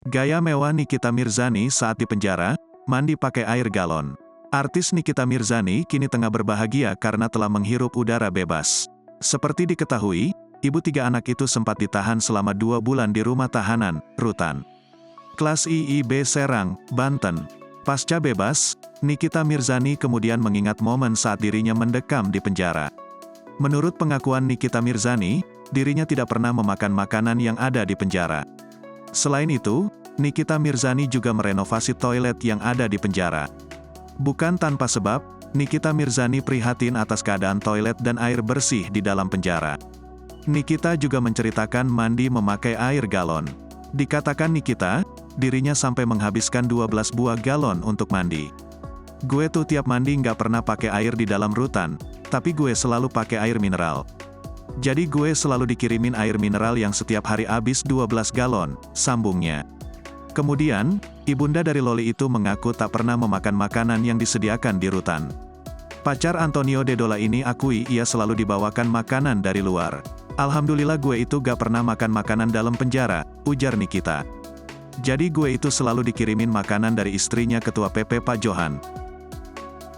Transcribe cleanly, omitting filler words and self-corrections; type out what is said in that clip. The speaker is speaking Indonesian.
Gaya mewah Nikita Mirzani saat di penjara, mandi pakai air galon. Artis Nikita Mirzani kini tengah berbahagia karena telah menghirup udara bebas. Seperti diketahui, ibu 3 anak itu sempat ditahan selama 2 bulan di rumah tahanan, Rutan Kelas IIB Serang, Banten. Pasca bebas, Nikita Mirzani kemudian mengingat momen saat dirinya mendekam di penjara. Menurut pengakuan Nikita Mirzani, dirinya tidak pernah memakan makanan yang ada di penjara. Selain itu, Nikita Mirzani juga merenovasi toilet yang ada di penjara. Bukan tanpa sebab, Nikita Mirzani prihatin atas keadaan toilet dan air bersih di dalam penjara. Nikita juga menceritakan mandi memakai air galon. Dikatakan Nikita, dirinya sampai menghabiskan 12 buah galon untuk mandi. Gue tuh tiap mandi nggak pernah pakai air di dalam rutan, tapi gue selalu pakai air mineral. Jadi gue selalu dikirimin air mineral yang setiap hari habis 12 galon, sambungnya. Kemudian, ibunda dari Loli itu mengaku tak pernah memakan makanan yang disediakan di rutan. Pacar Antonio Dedola ini akui ia selalu dibawakan makanan dari luar. Alhamdulillah gue itu gak pernah makan makanan dalam penjara, ujar Nikita. Jadi gue itu selalu dikirimin makanan dari istrinya Ketua PP Pak Johan.